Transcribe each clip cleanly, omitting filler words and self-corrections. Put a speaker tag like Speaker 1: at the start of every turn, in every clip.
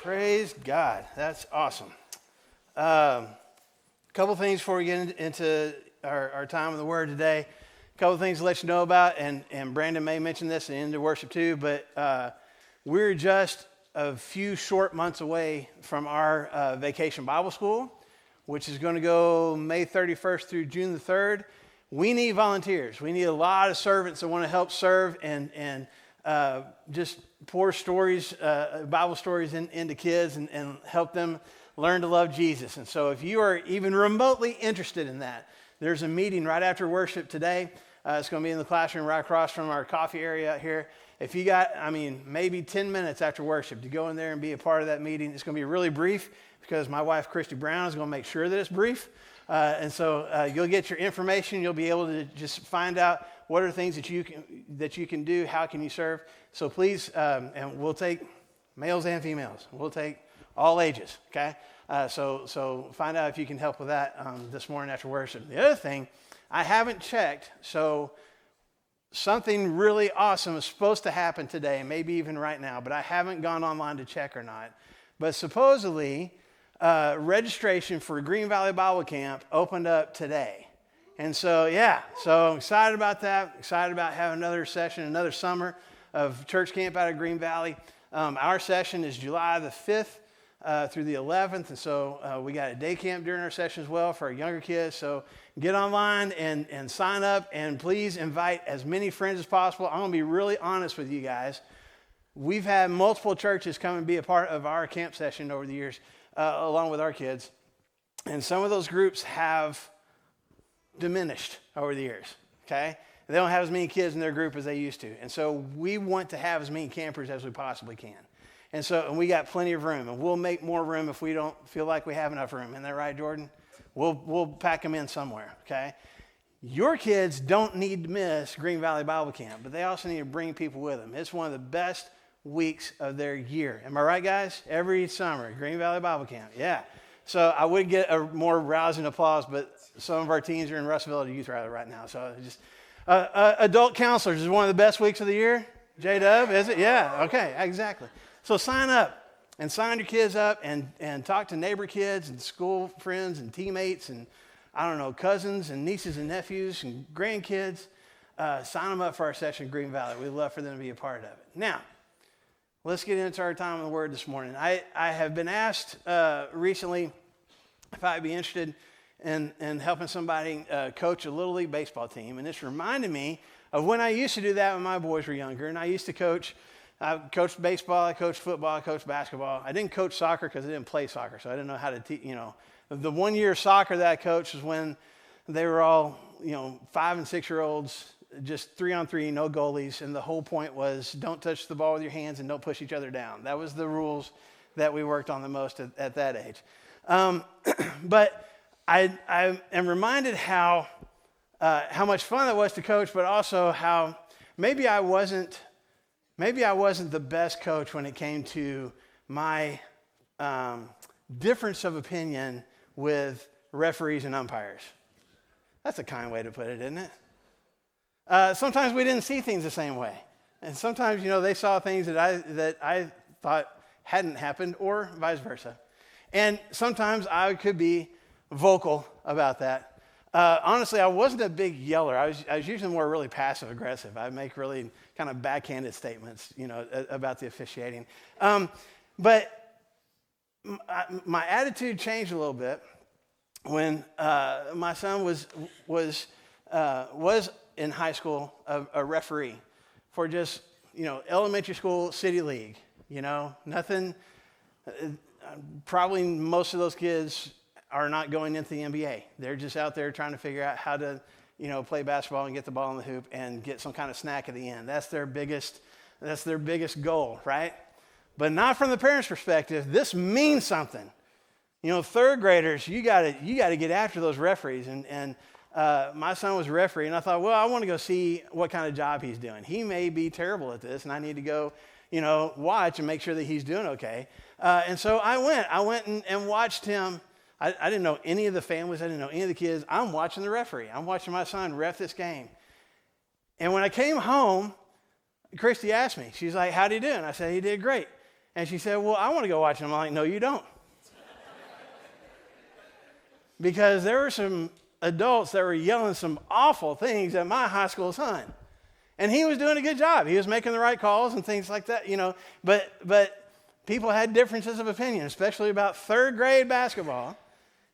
Speaker 1: Praise God. That's awesome. A couple things before we get into our time of the Word today. A couple things to let you know about, and Brandon may mention this in the end of worship too, but we're just a few short months away from our vacation Bible school, which is going to go May 31st through June the 3rd. We need volunteers. We need a lot of servants that want to help serve and just pour stories, Bible stories into kids and help them learn to love Jesus. And so if you are even remotely interested in that, there's a meeting right after worship today. It's going to be in the classroom right across from our coffee area out here. If you got, maybe 10 minutes after worship to go in there and be a part of that meeting, it's going to be really brief because my wife, Christy Brown, is going to make sure that it's brief. And so you'll get your information. You'll be able to just find out what are things that you can do, how can you serve. So please, and we'll take males and females. We'll take all ages, okay? So find out if you can help with that this morning after worship. The other thing, I haven't checked, so something really awesome is supposed to happen today, maybe even right now, but I haven't gone online to check or not. But supposedly, registration for Green Valley Bible Camp opened up today. And so, so I'm excited about that, excited about having another session, another summer of church camp out of Green Valley. Our session is July the 5th through the 11th, and so we got a day camp during our session as well for our younger kids. So get online and sign up, and please invite as many friends as possible. I'm going to be really honest with you guys. We've had multiple churches come and be a part of our camp session over the years, along with our kids, and some of those groups have diminished over the years, okay? They don't have as many kids in their group as they used to. And so we want to have as many campers as we possibly can. And we got plenty of room, and we'll make more room if we don't feel like we have enough room. Isn't that right, Jordan? We'll pack them in somewhere, okay? Your kids don't need to miss Green Valley Bible Camp, but they also need to bring people with them. It's one of the best weeks of their year. Am I right, guys? Every summer, Green Valley Bible Camp, yeah. So I would get a more rousing applause, but some of our teens are in Russellville at a youth rally right now. So just adult counselors is one of the best weeks of the year. J-Dub, is it? Yeah, okay, exactly. So sign up and sign your kids up and talk to neighbor kids and school friends and teammates and, cousins and nieces and nephews and grandkids. Sign them up for our session in Green Valley. We'd love for them to be a part of it. Now, let's get into our time in the Word this morning. I have been asked recently if I'd be interested in helping somebody coach a Little League baseball team. And this reminded me of when I used to do that when my boys were younger. And I used to coach. I coached baseball, I coached football, I coached basketball. I didn't coach soccer because I didn't play soccer, so I didn't know how to teach. The 1 year of soccer that I coached was when they were all 5 and 6 year olds, just 3-on-3, no goalies, and the whole point was don't touch the ball with your hands and don't push each other down. That was the rules that we worked on the most at that age. But I am reminded how much fun it was to coach, but also how maybe I wasn't the best coach when it came to my difference of opinion with referees and umpires. That's a kind way to put it, isn't it? Sometimes we didn't see things the same way. And sometimes, they saw things that I thought hadn't happened, or vice versa. And sometimes I could be vocal about that. Honestly, I wasn't a big yeller. I was usually more really passive aggressive. I'd make really kind of backhanded statements, about the officiating. But my attitude changed a little bit when my son was in high school a referee for just elementary school city league. Nothing. Probably most of those kids are not going into the NBA. They're just out there trying to figure out how to, play basketball and get the ball in the hoop and get some kind of snack at the end. That's their biggest goal, right? But not from the parents' perspective. This means something. Third graders, you got to get after those referees. And my son was a referee, and I thought, well, I want to go see what kind of job he's doing. He may be terrible at this, and I need to go, watch and make sure that he's doing okay. And so I went and watched him. I didn't know any of the families. I didn't know any of the kids. I'm watching the referee. I'm watching my son ref this game. And when I came home, Christy asked me, she's like, how'd he do? And I said, he did great. And she said, well, I want to go watch it. I'm like, no, you don't. Because there were some adults that were yelling some awful things at my high school son. And he was doing a good job. He was making the right calls and things like that, But people had differences of opinion, especially about third grade basketball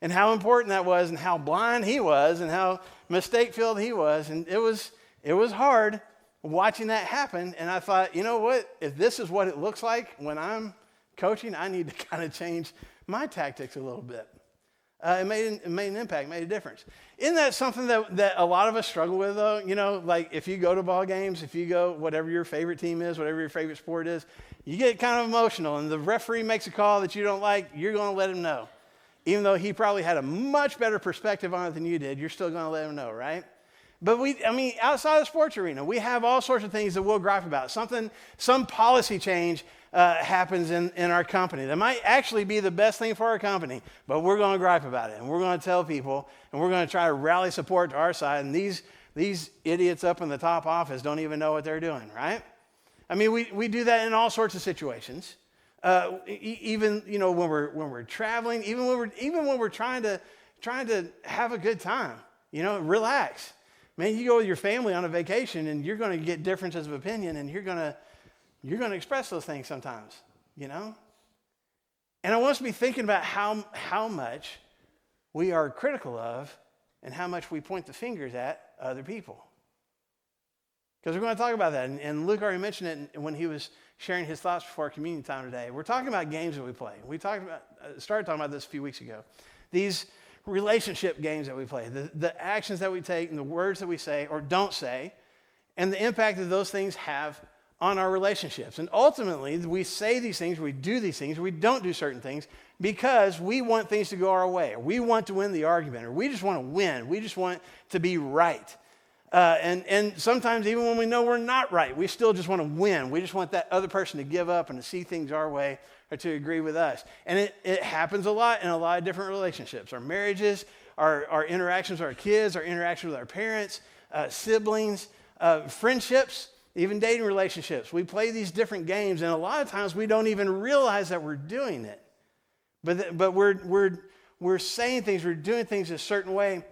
Speaker 1: and how important that was and how blind he was and how mistake-filled he was. And it was hard watching that happen. And I thought, you know what? If this is what it looks like when I'm coaching, I need to kind of change my tactics a little bit. It made an impact, made a difference. Isn't that something that a lot of us struggle with, though? Like if you go to ball games, if you go, whatever your favorite team is, whatever your favorite sport is, you get kind of emotional, and the referee makes a call that you don't like, you're going to let him know. Even though he probably had a much better perspective on it than you did, you're still going to let him know, right? But outside of the sports arena, we have all sorts of things that we'll gripe about. Some policy change happens in our company that might actually be the best thing for our company, but we're going to gripe about it, and we're going to tell people, and we're going to try to rally support to our side, and these idiots up in the top office don't even know what they're doing, right? We do that in all sorts of situations. Even when we're traveling, even when we're trying to have a good time, relax. Man, you go with your family on a vacation, and you're going to get differences of opinion, and you're going to express those things sometimes, And I want us to be thinking about how much we are critical of and how much we point the fingers at other people. Because we're going to talk about that. And Luke already mentioned it when he was sharing his thoughts before our communion time today. We're talking about games that we play. We started talking about this a few weeks ago. These relationship games that we play, the actions that we take and the words that we say or don't say, and the impact that those things have on our relationships. And ultimately, we say these things, we do these things, we don't do certain things because we want things to go our way, or we want to win the argument, or we just want to win. We just want to be right. And sometimes even when we know we're not right, we still just want to win. We just want that other person to give up and to see things our way or to agree with us. And it happens a lot in a lot of different relationships. Our marriages, our interactions with our kids, our interactions with our parents, siblings, friendships, even dating relationships. We play these different games, and a lot of times we don't even realize that we're doing it. But we're saying things, we're doing things a certain way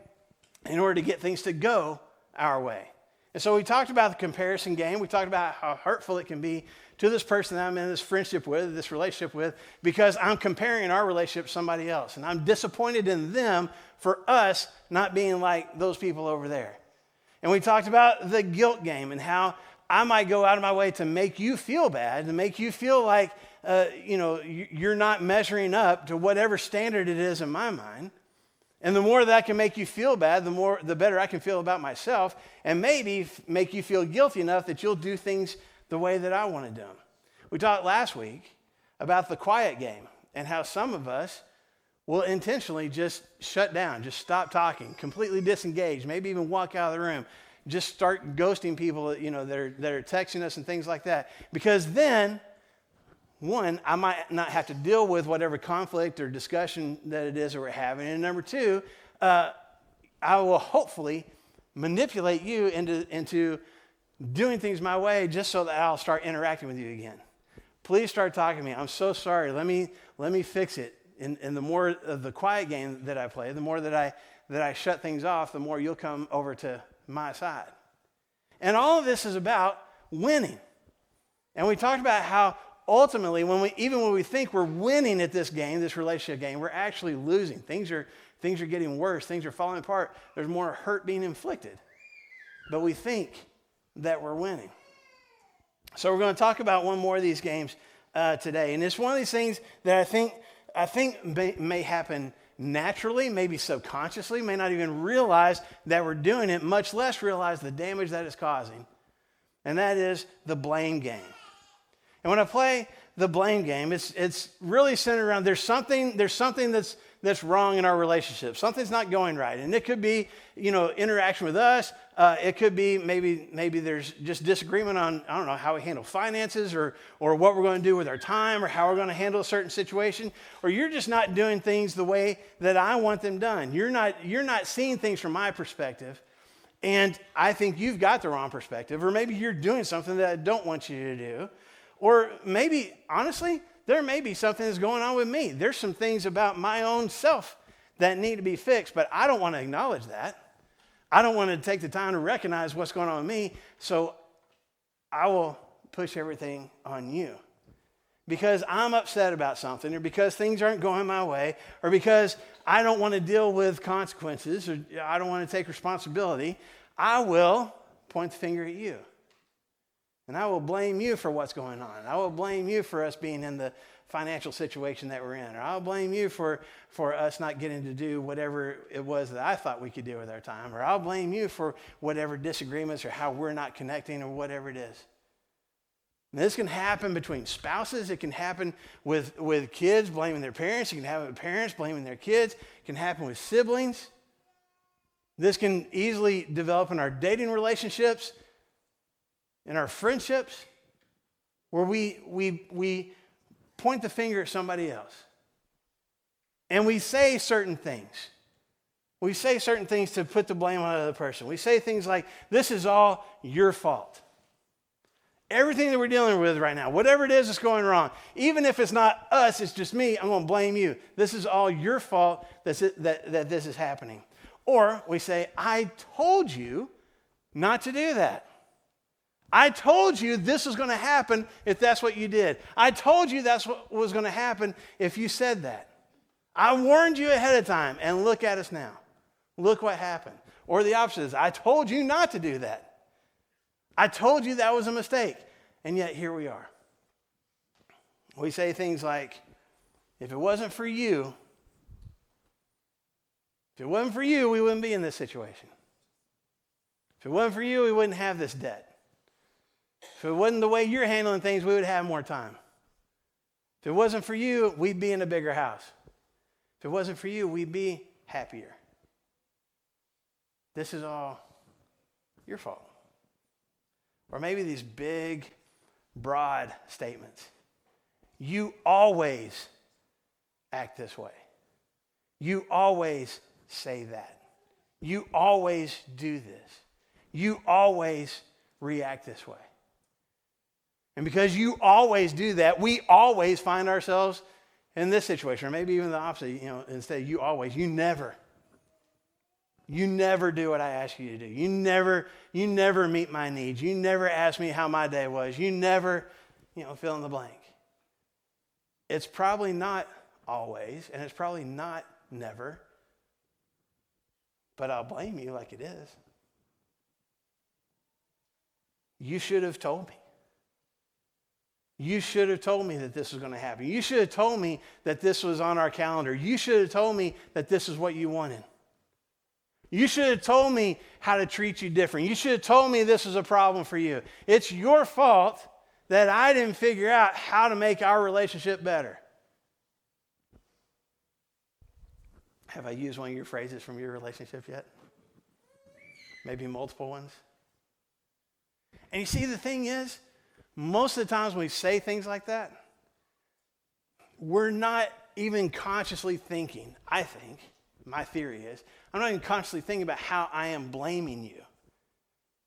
Speaker 1: in order to get things to go our way. And so we talked about the comparison game. We talked about how hurtful it can be to this person that I'm in this friendship with, this relationship with, because I'm comparing our relationship to somebody else. And I'm disappointed in them for us not being like those people over there. And we talked about the guilt game and how I might go out of my way to make you feel bad, to make you feel like you're not measuring up to whatever standard it is in my mind. And the more that can make you feel bad, the better I can feel about myself, and maybe make you feel guilty enough that you'll do things the way that I want to do them. We talked last week about the quiet game and how some of us will intentionally just shut down, just stop talking, completely disengage, maybe even walk out of the room, just start ghosting people that are texting us and things like that. Because then, one, I might not have to deal with whatever conflict or discussion that it is that we're having. And number two, I will hopefully manipulate you into doing things my way just so that I'll start interacting with you again. Please start talking to me. I'm so sorry. Let me fix it. And the more of the quiet game that I play, the more that I shut things off, the more you'll come over to my side. And all of this is about winning. And we talked about how ultimately, when we think we're winning at this game, this relationship game, we're actually losing. Things are getting worse. Things are falling apart. There's more hurt being inflicted. But we think that we're winning. So we're going to talk about one more of these games today. And it's one of these things that I think may happen naturally, maybe subconsciously, may not even realize that we're doing it, much less realize the damage that it's causing. And that is the blame game. And when I play the blame game, it's really centered around there's something that's wrong in our relationship. Something's not going right. And it could be, interaction with us. It could be maybe there's just disagreement on, I don't know, how we handle finances or what we're going to do with our time or how we're going to handle a certain situation. Or you're just not doing things the way that I want them done. You're not seeing things from my perspective. And I think you've got the wrong perspective. Or maybe you're doing something that I don't want you to do. Or maybe, honestly, there may be something that's going on with me. There's some things about my own self that need to be fixed, but I don't want to acknowledge that. I don't want to take the time to recognize what's going on with me, so I will push everything on you. Because I'm upset about something, or because things aren't going my way, or because I don't want to deal with consequences, or I don't want to take responsibility, I will point the finger at you. And I will blame you for what's going on. I will blame you for us being in the financial situation that we're in. Or I'll blame you for us not getting to do whatever it was that I thought we could do with our time. Or I'll blame you for whatever disagreements or how we're not connecting or whatever it is. And this can happen between spouses. It can happen with kids blaming their parents. It can happen with parents blaming their kids. It can happen with siblings. This can easily develop in our dating relationships, in our friendships, where we point the finger at somebody else. And we say certain things. We say certain things to put the blame on another person. We say things like, this is all your fault. Everything that we're dealing with right now, whatever it is that's going wrong, even if it's not us, it's just me, I'm going to blame you. This is all your fault that this is happening. Or we say, I told you not to do that. I told you this was going to happen if that's what you did. I told you that's what was going to happen if you said that. I warned you ahead of time, and look at us now. Look what happened. Or the opposite is, I told you not to do that. I told you that was a mistake, and yet here we are. We say things like, if it wasn't for you, we wouldn't be in this situation. If it wasn't for you, we wouldn't have this debt. If it wasn't the way you're handling things, we would have more time. If it wasn't for you, we'd be in a bigger house. If it wasn't for you, we'd be happier. This is all your fault. Or maybe these big, broad statements. You always act this way. You always say that. You always do this. You always react this way. And because you always do that, we always find ourselves in this situation, or maybe even the opposite. Instead of you never do what I ask you to do. You never meet my needs. You never ask me how my day was. You never, fill in the blank. It's probably not always, and it's probably not never, but I'll blame you like it is. You should have told me. You should have told me that this was going to happen. You should have told me that this was on our calendar. You should have told me that this is what you wanted. You should have told me how to treat you different. You should have told me this was a problem for you. It's your fault that I didn't figure out how to make our relationship better. Have I used one of your phrases from your relationship yet? Maybe multiple ones? And you see, the thing is, most of the times when we say things like that, we're not even consciously thinking, I think, my theory is, I'm not even consciously thinking about how I am blaming you.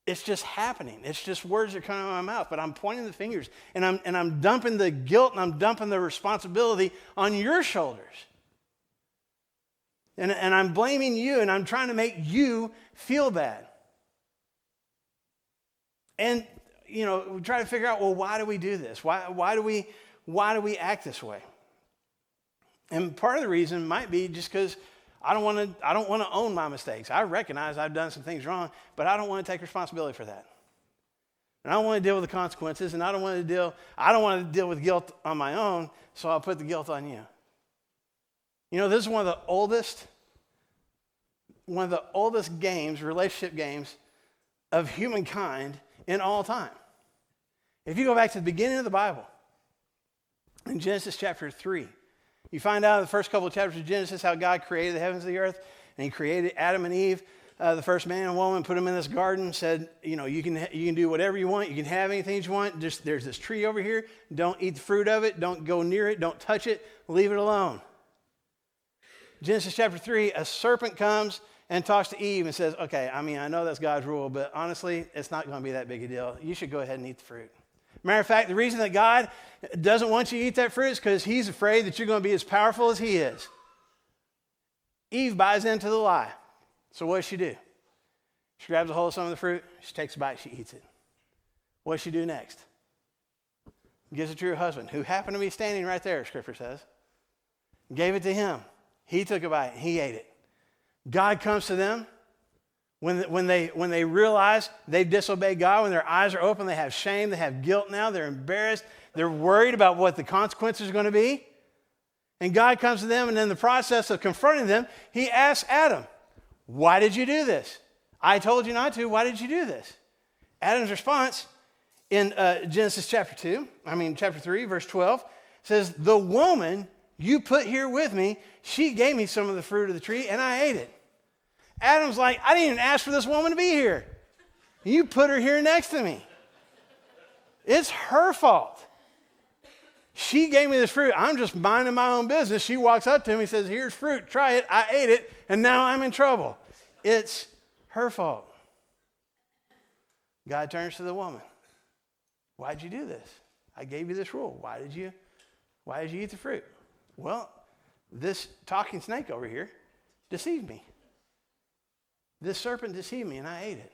Speaker 1: It's just happening. It's just words that come out of my mouth, but I'm pointing the fingers, and I'm dumping the guilt, and I'm dumping the responsibility on your shoulders. And I'm blaming you, and I'm trying to make you feel bad. And we try to figure out, well, why do we do this? Why do we act this way? And part of the reason might be just because I don't want to own my mistakes. I recognize I've done some things wrong, but I don't want to take responsibility for that. And I don't want to deal with the consequences, and I don't want to deal with guilt on my own, so I'll put the guilt on you. This is one of the oldest games, relationship games of humankind in all time. If you go back to the beginning of the Bible, in Genesis chapter 3, you find out in the first couple of chapters of Genesis how God created the heavens and the earth, and he created Adam and Eve, the first man and woman, put them in this garden, said, you can do whatever you want, you can have anything you want, just there's this tree over here, don't eat the fruit of it, don't go near it, don't touch it, leave it alone. Genesis chapter 3, a serpent comes and talks to Eve and says, okay, I know that's God's rule, but honestly, it's not going to be that big a deal. You should go ahead and eat the fruit. Matter of fact, the reason that God doesn't want you to eat that fruit is because he's afraid that you're going to be as powerful as he is. Eve buys into the lie. So what does she do? She grabs a hold of some of the fruit. She takes a bite. She eats it. What does she do next? Gives it to her husband, who happened to be standing right there, Scripture says. Gave it to him. He took a bite. And he ate it. God comes to them when they realize they've disobeyed God, when their eyes are open, they have shame, they have guilt now, they're embarrassed, they're worried about what the consequences are going to be. And God comes to them, and in the process of confronting them, he asks Adam, why did you do this? I told you not to. Why did you do this? Adam's response in Genesis chapter 3, verse 12, says, the woman you put here with me, she gave me some of the fruit of the tree, and I ate it. Adam's like, I didn't even ask for this woman to be here. You put her here next to me. It's her fault. She gave me this fruit. I'm just minding my own business. She walks up to me and says, here's fruit. Try it. I ate it, and now I'm in trouble. It's her fault. God turns to the woman. Why'd you do this? I gave you this rule. Why did you eat the fruit? Well, this talking snake over here deceived me. This serpent deceived me, and I ate it.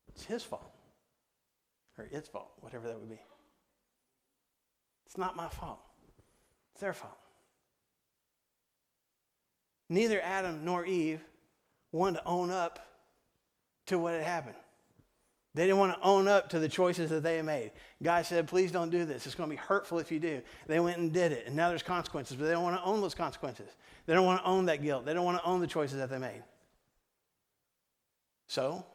Speaker 1: It's his fault. Or its fault, whatever that would be. It's not my fault. It's their fault. Neither Adam nor Eve wanted to own up to what had happened. They didn't want to own up to the choices that they had made. God said, please don't do this. It's going to be hurtful if you do. They went and did it, and now there's consequences, but they don't want to own those consequences. They don't want to own that guilt. They don't want to own the choices that they made. So,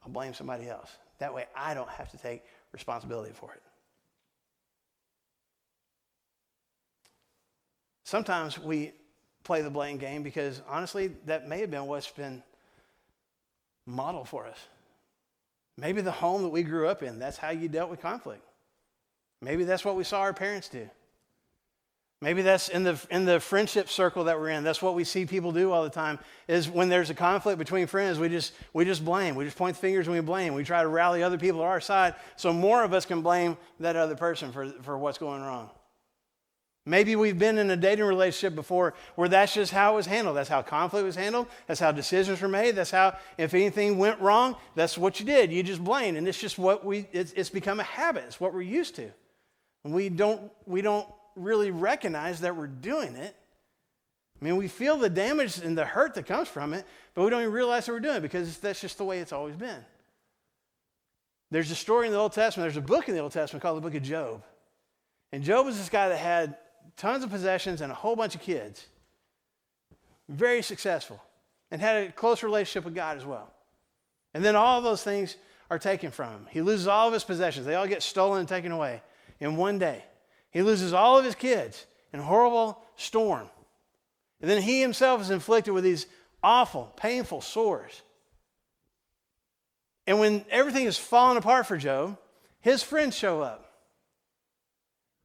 Speaker 1: I'll blame somebody else. That way, I don't have to take responsibility for it. Sometimes we play the blame game because, honestly, that may have been what's been modeled for us. Maybe the home that we grew up in, that's how you dealt with conflict. Maybe that's what we saw our parents do. Maybe that's in the friendship circle that we're in. That's what we see people do all the time, is when there's a conflict between friends, we just blame. We just point the fingers and we blame. We try to rally other people to our side so more of us can blame that other person for what's going wrong. Maybe we've been in a dating relationship before where that's just how it was handled. That's how conflict was handled. That's how decisions were made. That's how, if anything went wrong, that's what you did. You just blamed. And it's just it's become a habit. It's what we're used to. And we don't really recognize that we're doing it. I mean, we feel the damage and the hurt that comes from it, but we don't even realize that we're doing it because that's just the way it's always been. There's a story in the Old Testament. There's a book in the Old Testament called the book of Job. And Job was this guy that had tons of possessions and a whole bunch of kids. Very successful. And had a close relationship with God as well. And then all of those things are taken from him. He loses all of his possessions. They all get stolen and taken away in one day. He loses all of his kids in a horrible storm. And then he himself is inflicted with these awful, painful sores. And when everything is falling apart for Job, his friends show up.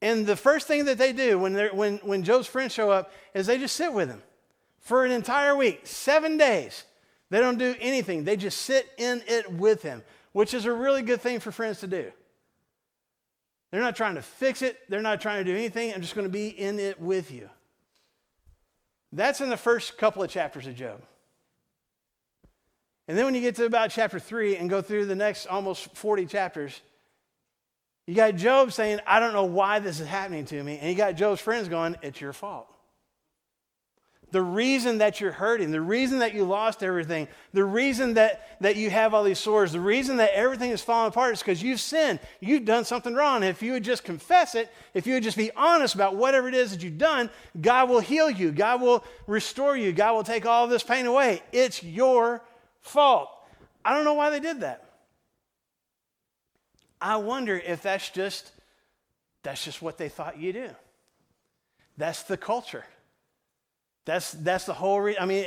Speaker 1: And the first thing that they do when Job's friends show up is they just sit with him for an entire week, 7 days. They don't do anything. They just sit in it with him, which is a really good thing for friends to do. They're not trying to fix it. They're not trying to do anything. I'm just going to be in it with you. That's in the first couple of chapters of Job. And then when you get to about chapter 3 and go through the next almost 40 chapters, you got Job saying, I don't know why this is happening to me. And you got Job's friends going, it's your fault. The reason that you're hurting, the reason that you lost everything, the reason that you have all these sores, the reason that everything is falling apart is because you've sinned. You've done something wrong. If you would just confess it, if you would just be honest about whatever it is that you've done, God will heal you. God will restore you. God will take all this pain away. It's your fault. I don't know why they did that. I wonder if that's just what they thought you do. That's the culture. That's the whole reason. I mean,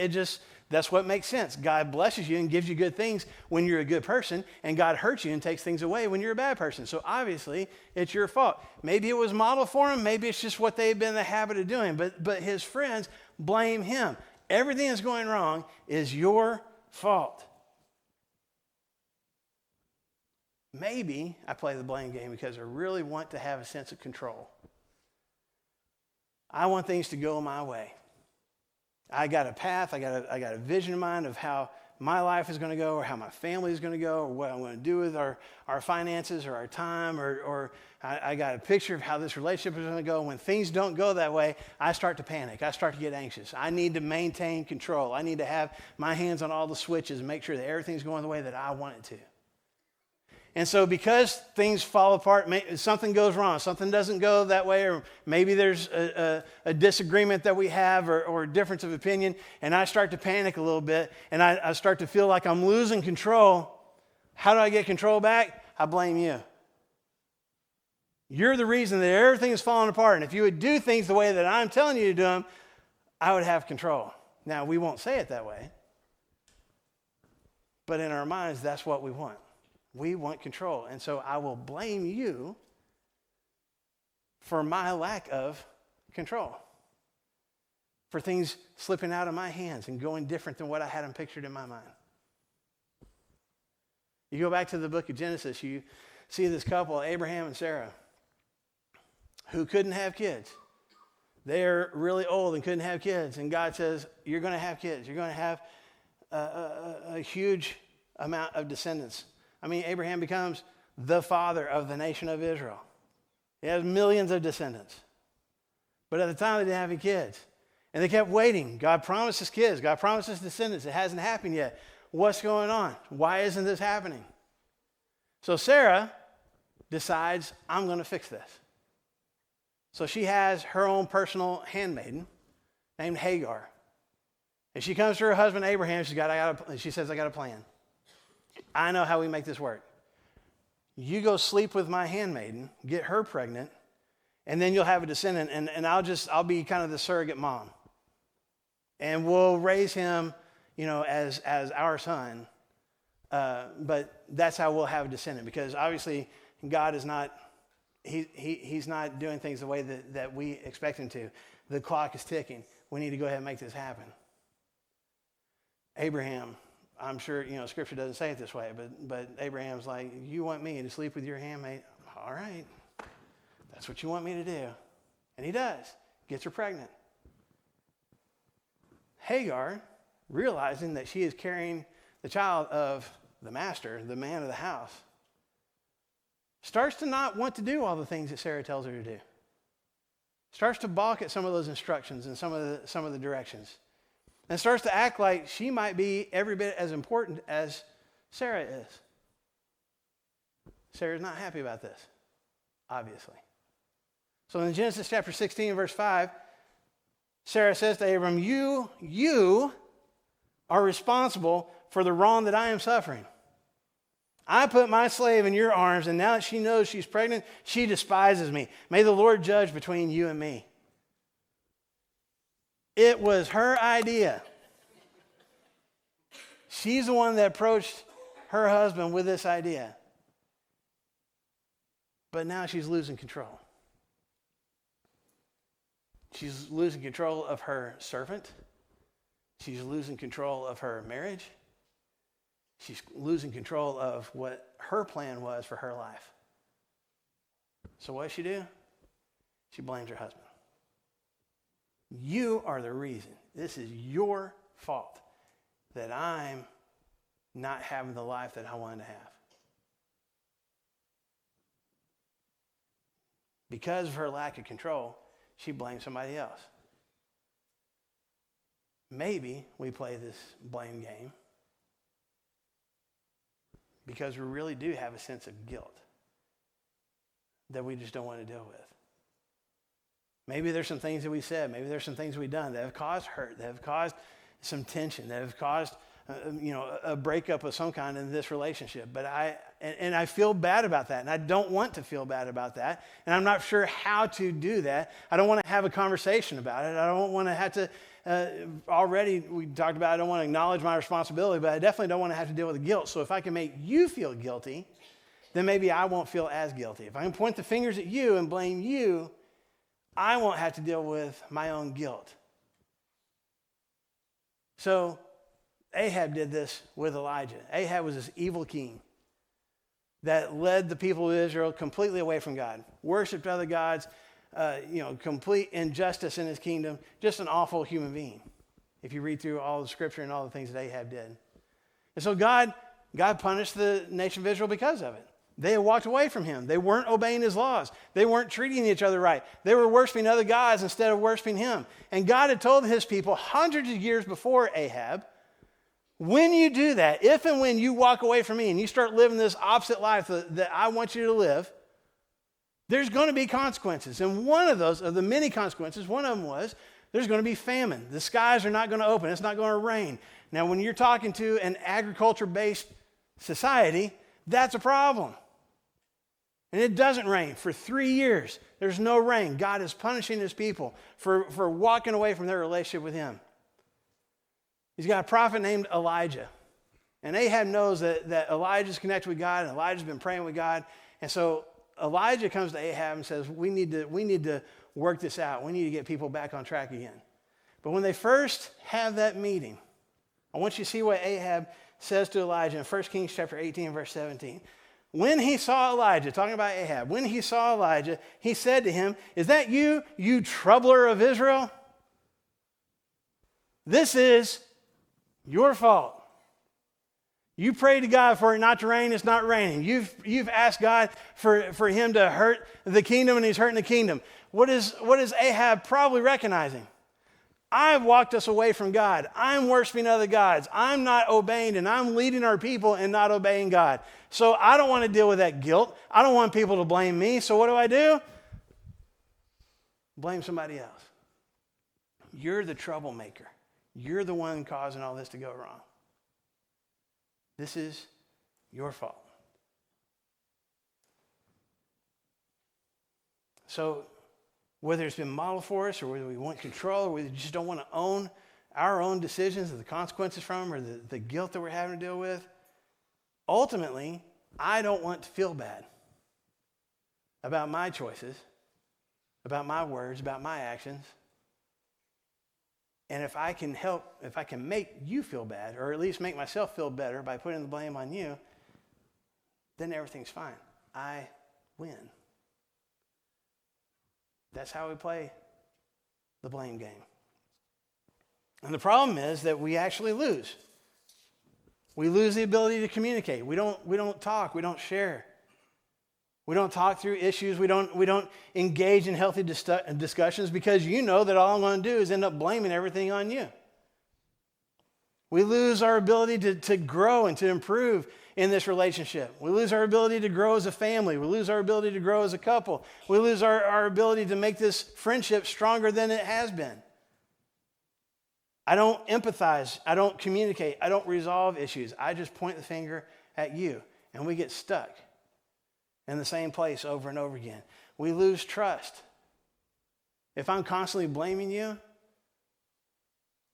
Speaker 1: that's what makes sense. God blesses you and gives you good things when you're a good person, and God hurts you and takes things away when you're a bad person. So obviously, it's your fault. Maybe it was modeled for him. Maybe it's just what they've been in the habit of doing. But his friends blame him. Everything that's going wrong is your fault. maybe I play the blame game because I really want to have a sense of control. I want things to go my way. I got a path, I got a vision in mind of how my life is going to go, or how my family is going to go, or what I'm going to do with our finances or our time, or I got a picture of how this relationship is going to go. When things don't go that way, I start to panic. I start to get anxious. I need to maintain control. I need to have my hands on all the switches and make sure that everything's going the way that I want it to. And so because things fall apart, something goes wrong, something doesn't go that way, or maybe there's a disagreement that we have, or a difference of opinion, and I start to panic a little bit, and I start to feel like I'm losing control. How do I get control back? I blame you. You're the reason that everything is falling apart, and if you would do things the way that I'm telling you to do them, I would have control. Now, we won't say it that way, but in our minds, that's what we want. We want control. And so I will blame you for my lack of control, for things slipping out of my hands and going different than what I had them pictured in my mind. You go back to the book of Genesis, you see this couple, Abraham and Sarah, who couldn't have kids. They're really old and couldn't have kids. And God says, you're going to have kids. You're going to have a huge amount of descendants. I mean, Abraham becomes the father of the nation of Israel. He has millions of descendants. But at the time, they didn't have any kids. And they kept waiting. God promises kids. God promises descendants. It hasn't happened yet. What's going on? Why isn't this happening? So Sarah decides, I'm going to fix this. So she has her own personal handmaiden named Hagar. And she comes to her husband Abraham. She says, I got a plan. I know how we make this work. You go sleep with my handmaiden, get her pregnant, and then you'll have a descendant, and I'll be kind of the surrogate mom. And we'll raise him, as our son. But that's how we'll have a descendant, because obviously God is not, he's not doing things the way that we expect him to. The clock is ticking. We need to go ahead and make this happen. Abraham, I'm sure, Scripture doesn't say it this way, but Abraham's like, you want me to sleep with your handmaid? All right. That's what you want me to do. And he does. Gets her pregnant. Hagar, realizing that she is carrying the child of the master, the man of the house, starts to not want to do all the things that Sarah tells her to do. Starts to balk at some of those instructions and some of the directions. And starts to act like she might be every bit as important as Sarah is. Sarah's not happy about this, obviously. So in Genesis chapter 16, verse 5, Sarah says to Abram, you are responsible for the wrong that I am suffering. I put my slave in your arms, and now that she knows she's pregnant, she despises me. May the Lord judge between you and me. It was her idea. She's the one that approached her husband with this idea. But now she's losing control. She's losing control of her servant. She's losing control of her marriage. She's losing control of what her plan was for her life. So what does she do? She blames her husband. You are the reason. This is your fault that I'm not having the life that I wanted to have. Because of her lack of control, she blames somebody else. Maybe we play this blame game because we really do have a sense of guilt that we just don't want to deal with. Maybe there's some things that we said, maybe there's some things we've done that have caused hurt, that have caused some tension, that have caused a breakup of some kind in this relationship. But I feel bad about that, and I don't want to feel bad about that, and I'm not sure how to do that. I don't want to have a conversation about it. I don't want to have to, already we talked about I don't want to acknowledge my responsibility, but I definitely don't want to have to deal with the guilt. So if I can make you feel guilty, then maybe I won't feel as guilty. If I can point the fingers at you and blame you, I won't have to deal with my own guilt. So Ahab did this with Elijah. Ahab was this evil king that led the people of Israel completely away from God, worshiped other gods, complete injustice in his kingdom, just an awful human being, if you read through all the scripture and all the things that Ahab did. And so God punished the nation of Israel because of it. They had walked away from him. They weren't obeying his laws. They weren't treating each other right. They were worshiping other gods instead of worshiping him. And God had told his people hundreds of years before Ahab, when you do that, if and when you walk away from me and you start living this opposite life that I want you to live, there's going to be consequences. And one of those, of the many consequences, one of them was there's going to be famine. The skies are not going to open. It's not going to rain. Now, when you're talking to an agriculture-based society, that's a problem. And it doesn't rain for 3 years. There's no rain. God is punishing his people for walking away from their relationship with him. He's got a prophet named Elijah. And Ahab knows that Elijah's connected with God, and Elijah's been praying with God. And so Elijah comes to Ahab and says, we need to work this out. We need to get people back on track again. But when they first have that meeting, I want you to see what Ahab says to Elijah in 1 Kings chapter 18, verse 17. When he saw Elijah, talking about Ahab, when he saw Elijah, he said to him, "Is that you, you troubler of Israel? This is your fault. You prayed to God for it not to rain, it's not raining. You've asked God for him to hurt the kingdom, and he's hurting the kingdom." What is Ahab probably recognizing? I've walked us away from God. I'm worshiping other gods. I'm not obeying, and I'm leading our people and not obeying God. So I don't want to deal with that guilt. I don't want people to blame me. So what do? Blame somebody else. You're the troublemaker. You're the one causing all this to go wrong. This is your fault. So whether it's been modeled for us, or whether we want control, or we just don't want to own our own decisions and the consequences from them, or the guilt that we're having to deal with, ultimately, I don't want to feel bad about my choices, about my words, about my actions. And if I can make you feel bad, or at least make myself feel better by putting the blame on you, then everything's fine. I win. That's how we play the blame game. And the problem is that we actually lose. We lose the ability to communicate. We don't talk. We don't share. We don't talk through issues. We don't engage in healthy discussions, because you know that all I'm going to do is end up blaming everything on you. We lose our ability to grow and to improve in this relationship. We lose our ability to grow as a family. We lose our ability to grow as a couple. We lose our ability to make this friendship stronger than it has been. I don't empathize. I don't communicate. I don't resolve issues. I just point the finger at you, and we get stuck in the same place over and over again. We lose trust. If I'm constantly blaming you,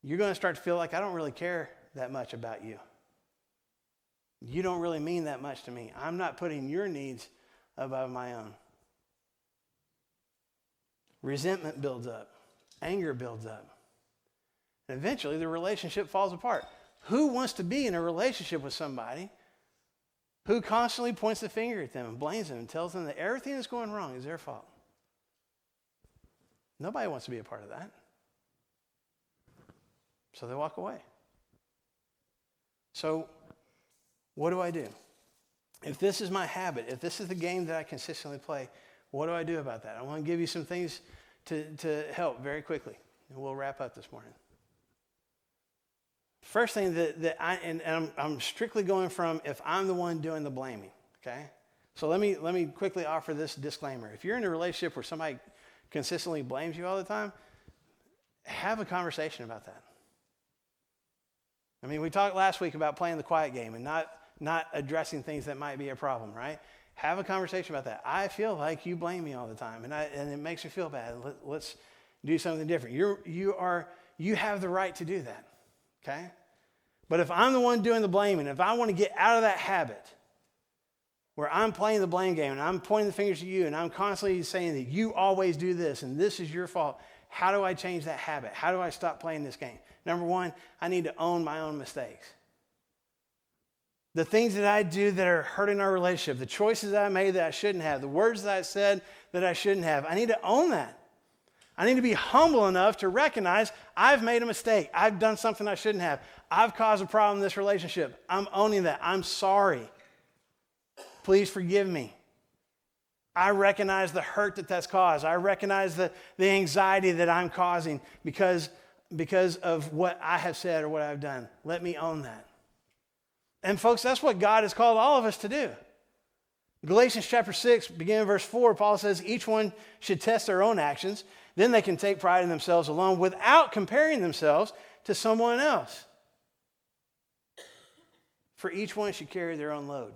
Speaker 1: you're going to start to feel like I don't really care that much about you. You don't really mean that much to me. I'm not putting your needs above my own. Resentment builds up. Anger builds up. And eventually the relationship falls apart. Who wants to be in a relationship with somebody who constantly points the finger at them and blames them and tells them that everything that's going wrong is their fault? Nobody wants to be a part of that. So they walk away. So what do I do? If this is my habit, if this is the game that I consistently play, what do I do about that? I want to give you some things to help very quickly, and we'll wrap up this morning. First thing I'm strictly going from if I'm the one doing the blaming, okay? So let me quickly offer this disclaimer. If you're in a relationship where somebody consistently blames you all the time, have a conversation about that. I mean, we talked last week about playing the quiet game and not addressing things that might be a problem, right? Have a conversation about that. I feel like you blame me all the time, and it makes me feel bad. Let's do something different. You have the right to do that, okay? But if I'm the one doing the blaming, if I want to get out of that habit where I'm playing the blame game and I'm pointing the fingers at you and I'm constantly saying that you always do this and this is your fault, how do I change that habit? How do I stop playing this game? Number one, I need to own my own mistakes. the things that I do that are hurting our relationship, the choices that I made that I shouldn't have, the words that I said that I shouldn't have. I need to own that. I need to be humble enough to recognize I've made a mistake. I've done something I shouldn't have. I've caused a problem in this relationship. I'm owning that. I'm sorry. Please forgive me. I recognize the hurt that that's caused. I recognize the anxiety that I'm causing because of what I have said or what I've done. Let me own that. And folks, that's what God has called all of us to do. Galatians chapter 6, beginning in verse 4, Paul says each one should test their own actions. Then they can take pride in themselves alone without comparing themselves to someone else. For each one should carry their own load.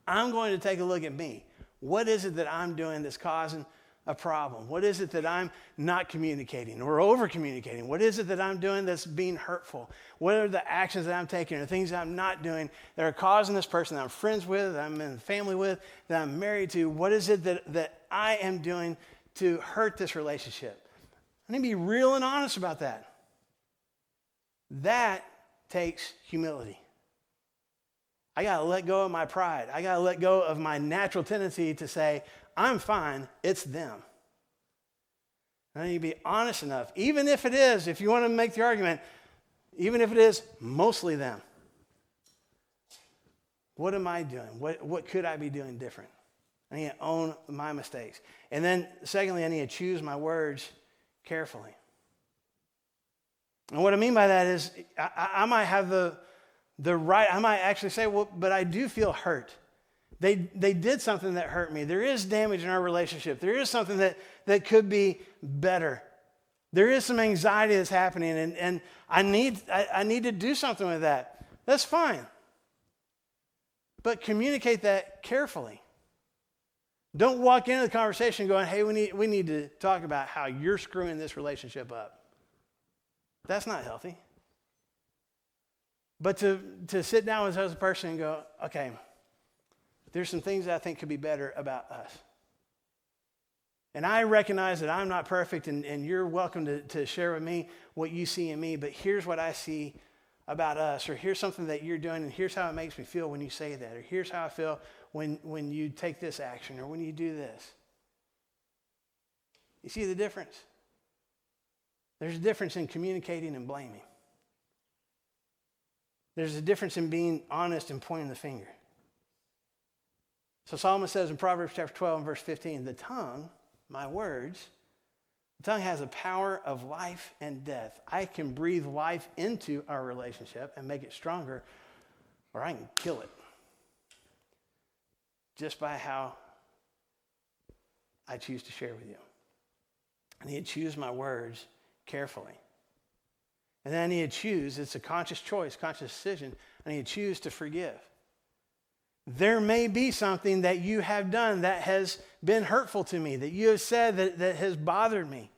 Speaker 1: I'm going to take a look at me. What is it that I'm doing that's causing a problem? What is it that I'm not communicating or over communicating? What is it that I'm doing that's being hurtful? What are the actions that I'm taking or things that I'm not doing that are causing this person that I'm friends with, that I'm in family with, that I'm married to? What is it that I am doing to hurt this relationship? I need to be real and honest about that. That takes humility. I got to let go of my pride. I got to let go of my natural tendency to say, I'm fine, it's them. And I need to be honest enough, even if it is, if you want to make the argument, even if it is mostly them. What am I doing? What could I be doing different? I need to own my mistakes. And then secondly, I need to choose my words carefully. And what I mean by that is I might have the right, I might actually say, well, but I do feel hurt. They did something that hurt me. There is damage in our relationship. There is something that could be better. There is some anxiety that's happening, and I need to do something with that. That's fine. But communicate that carefully. Don't walk into the conversation going, hey, we need to talk about how you're screwing this relationship up. That's not healthy. But to sit down with the other person and go, okay, there's some things that I think could be better about us. And I recognize that I'm not perfect, and you're welcome to share with me what you see in me, but here's what I see about us, or here's something that you're doing, and here's how it makes me feel when you say that, or here's how I feel when you take this action, or when you do this. You see the difference? There's a difference in communicating and blaming. There's a difference in being honest and pointing the finger. So Solomon says in Proverbs chapter 12 and verse 15, the tongue, my words, the tongue has a power of life and death. I can breathe life into our relationship and make it stronger, or I can kill it just by how I choose to share with you. I need to choose my words carefully. And then I need to choose, it's a conscious choice, conscious decision, I need to choose to forgive. There may be something that you have done that has been hurtful to me, that you have said that has bothered me.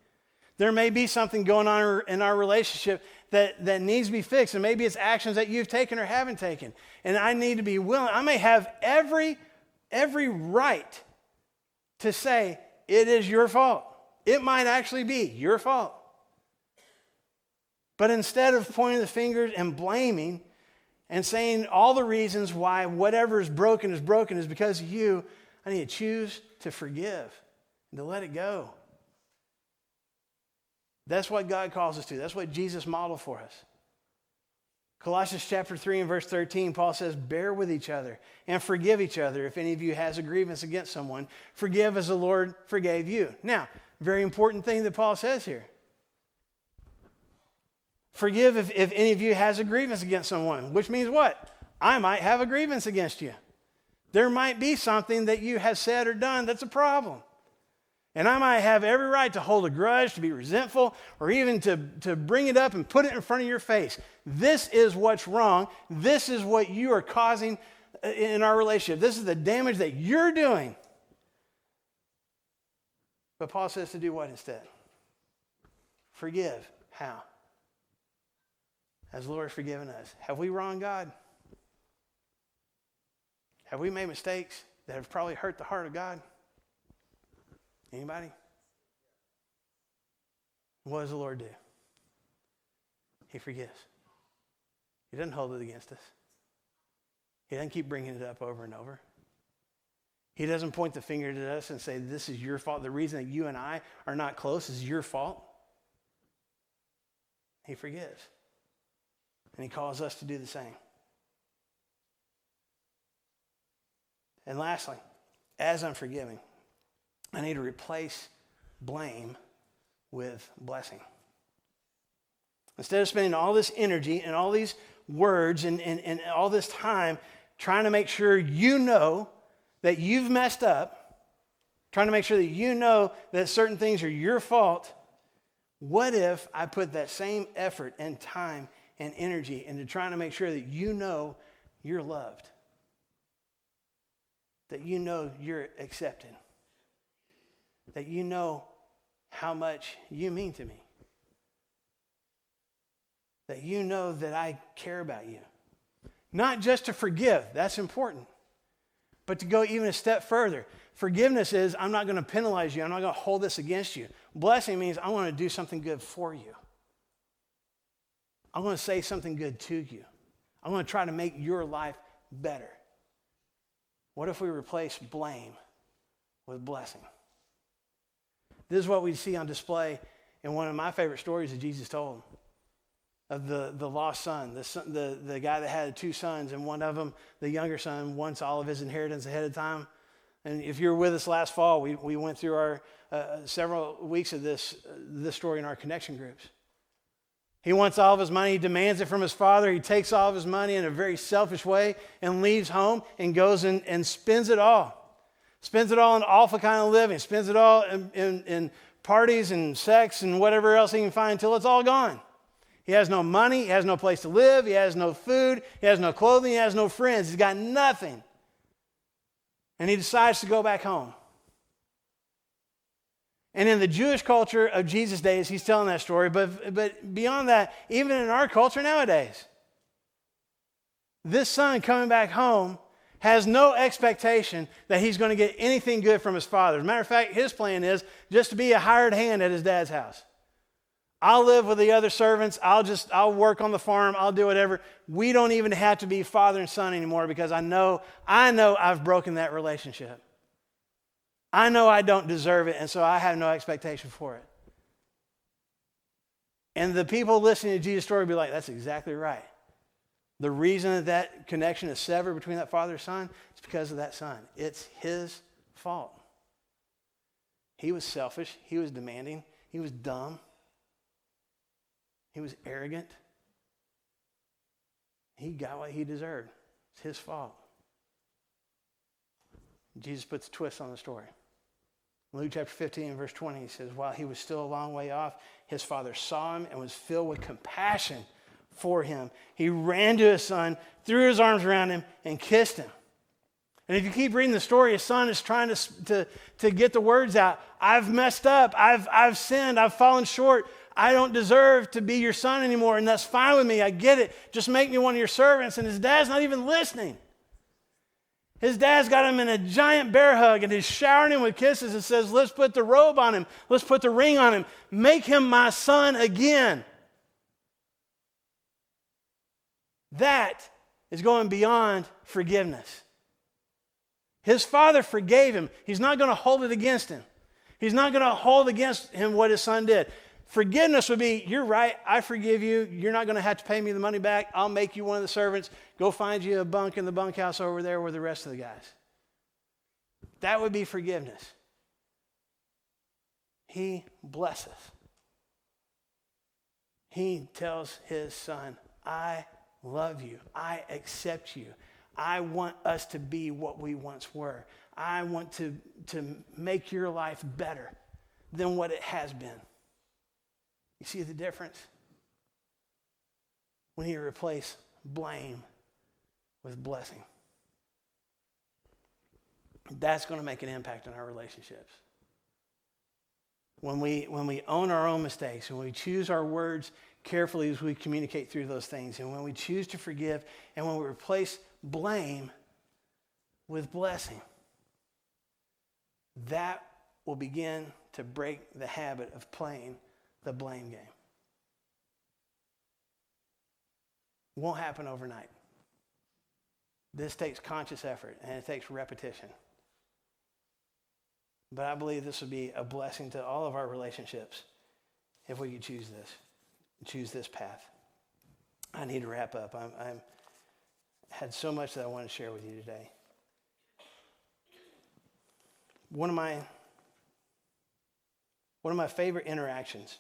Speaker 1: There may be something going on in our relationship that needs to be fixed, and maybe it's actions that you've taken or haven't taken. And I need to be willing. I may have every right to say, it is your fault. It might actually be your fault. But instead of pointing the finger and blaming and saying all the reasons why whatever is broken is because of you, I need to choose to forgive and to let it go. That's what God calls us to. That's what Jesus modeled for us. Colossians chapter 3 and verse 13, Paul says, bear with each other and forgive each other. If any of you has a grievance against someone, forgive as the Lord forgave you. Now, very important thing that Paul says here. Forgive if any of you has a grievance against someone, which means what? I might have a grievance against you. There might be something that you have said or done that's a problem. And I might have every right to hold a grudge, to be resentful, or even to bring it up and put it in front of your face. This is what's wrong. This is what you are causing in our relationship. This is the damage that you're doing. But Paul says to do what instead? Forgive. How? As the Lord has forgiven us. Have we wronged God? Have we made mistakes that have probably hurt the heart of God? Anybody? What does the Lord do? He forgives. He doesn't hold it against us. He doesn't keep bringing it up over and over. He doesn't point the finger at us and say, this is your fault. The reason that you and I are not close is your fault. He forgives. And he calls us to do the same. And lastly, as I'm forgiving, I need to replace blame with blessing. Instead of spending all this energy and all these words and all this time trying to make sure you know that you've messed up, trying to make sure that you know that certain things are your fault, what if I put that same effort and time and energy into trying to make sure that you know you're loved, that you know you're accepted, that you know how much you mean to me, that you know that I care about you. Not just to forgive, that's important, but to go even a step further. Forgiveness is, I'm not going to penalize you. I'm not going to hold this against you. Blessing means I want to do something good for you. I want to say something good to you. I want to try to make your life better. What if we replace blame with blessing? This is what we see on display in one of my favorite stories that Jesus told, of the lost son, the guy that had two sons, and one of them, the younger son, wants all of his inheritance ahead of time. And if you were with us last fall, we went through our several weeks of this story in our connection groups. He wants all of his money. He demands it from his father. He takes all of his money in a very selfish way and leaves home and goes and spends it all. Spends it all in awful kind of living. Spends it all in parties and sex and whatever else he can find until it's all gone. He has no money. He has no place to live. He has no food. He has no clothing. He has no friends. He's got nothing. And he decides to go back home. And in the Jewish culture of Jesus' days, he's telling that story. But beyond that, even in our culture nowadays, this son coming back home has no expectation that he's going to get anything good from his father. As a matter of fact, his plan is just to be a hired hand at his dad's house. I'll live with the other servants. I'll work on the farm. I'll do whatever. We don't even have to be father and son anymore because I know I've broken that relationship. I know I don't deserve it, and so I have no expectation for it. And the people listening to Jesus' story will be like, that's exactly right. The reason that connection is severed between that father and son is because of that son. It's his fault. He was selfish. He was demanding. He was dumb. He was arrogant. He got what he deserved. It's his fault. Jesus puts a twist on the story. Luke chapter 15, verse 20, he says, while he was still a long way off, his father saw him and was filled with compassion for him. He ran to his son, threw his arms around him, and kissed him. And if you keep reading the story, his son is trying to get the words out. I've messed up. I've sinned. I've fallen short. I don't deserve to be your son anymore, and that's fine with me. I get it. Just make me one of your servants. And his dad's not even listening. His dad's got him in a giant bear hug, and he's showering him with kisses and says, let's put the robe on him. Let's put the ring on him. Make him my son again. That is going beyond forgiveness. His father forgave him. He's not going to hold it against him. He's not going to hold against him what his son did. Forgiveness would be, you're right, I forgive you. You're not going to have to pay me the money back. I'll make you one of the servants. Go find you a bunk in the bunkhouse over there with the rest of the guys. That would be forgiveness. He blesseth. He tells his son, I love you. I accept you. I want us to be what we once were. I want to make your life better than what it has been. You see the difference? We need to replace blame with blessing. That's going to make an impact on our relationships. When we own our own mistakes, when we choose our words carefully as we communicate through those things, and when we choose to forgive, and when we replace blame with blessing, that will begin to break the habit of playing the blame game. Won't happen overnight. This takes conscious effort, and it takes repetition. But I believe this would be a blessing to all of our relationships if we could choose this path. I need to wrap up. I'm had so much that I want to share with you today. One of my favorite interactions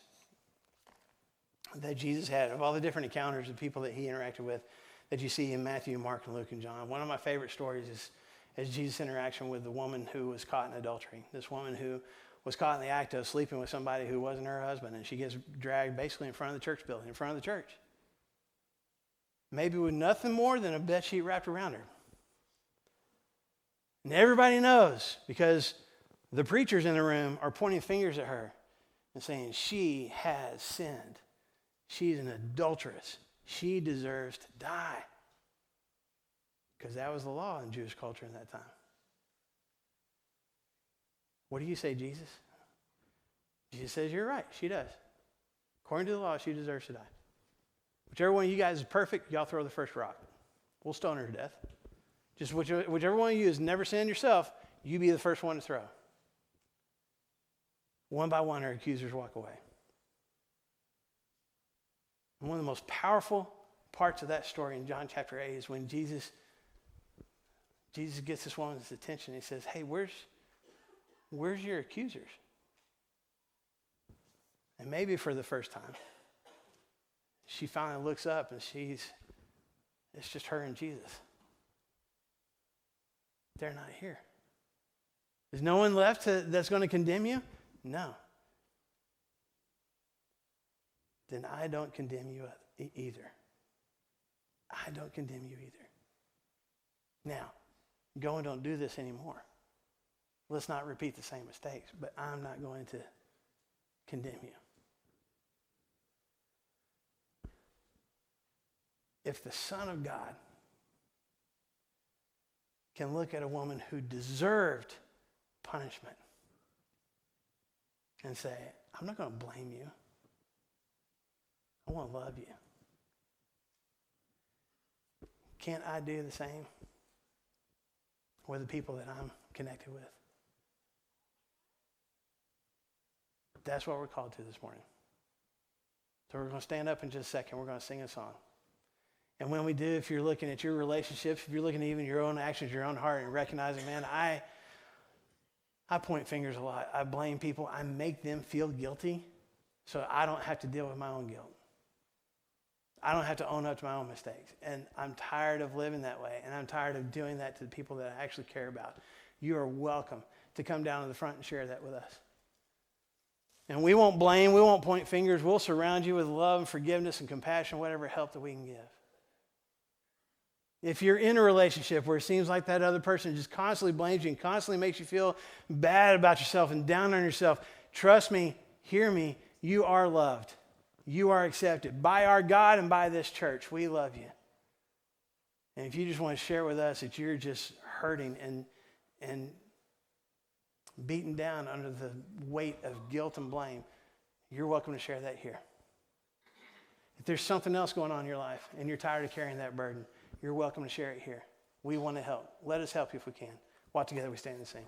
Speaker 1: that Jesus had, of all the different encounters of people that he interacted with, that you see in Matthew, Mark, and Luke, and John, one of my favorite stories is Jesus' interaction with the woman who was caught in adultery. This woman who was caught in the act of sleeping with somebody who wasn't her husband, and she gets dragged basically in front of the church building, in front of the church. Maybe with nothing more than a bed sheet wrapped around her. And everybody knows, because the preachers in the room are pointing fingers at her and saying, she has sinned. She's an adulteress. She deserves to die. Because that was the law in Jewish culture in that time. What do you say, Jesus? Jesus says, you're right. She does. According to the law, she deserves to die. Whichever one of you guys is perfect, y'all throw the first rock. We'll stone her to death. Just whichever one of you has never sinned yourself, you be the first one to throw. One by one, her accusers walk away. And one of the most powerful parts of that story in John chapter 8 is when Jesus gets this woman's attention. He says, hey, where's your accusers? And maybe for the first time, she finally looks up and it's just her and Jesus. They're not here. There's no one left that's going to condemn you? No. Then I don't condemn you either. I don't condemn you either. Now, go and don't do this anymore. Let's not repeat the same mistakes, but I'm not going to condemn you. If the Son of God can look at a woman who deserved punishment and say, I'm not going to blame you. I want to love you. Can't I do the same with the people that I'm connected with? That's what we're called to this morning. So we're going to stand up in just a second. We're going to sing a song. And when we do, if you're looking at your relationships, if you're looking at even your own actions, your own heart, and recognizing, man, I point fingers a lot. I blame people. I make them feel guilty so I don't have to deal with my own guilt. I don't have to own up to my own mistakes. And I'm tired of living that way. And I'm tired of doing that to the people that I actually care about. You are welcome to come down to the front and share that with us. And we won't blame. We won't point fingers. We'll surround you with love and forgiveness and compassion, whatever help that we can give. If you're in a relationship where it seems like that other person just constantly blames you and constantly makes you feel bad about yourself and down on yourself, trust me, hear me, you are loved. You are accepted by our God and by this church. We love you. And if you just want to share with us that you're just hurting and beaten down under the weight of guilt and blame, you're welcome to share that here. If there's something else going on in your life and you're tired of carrying that burden, you're welcome to share it here. We want to help. Let us help you if we can. While together we stand and sing.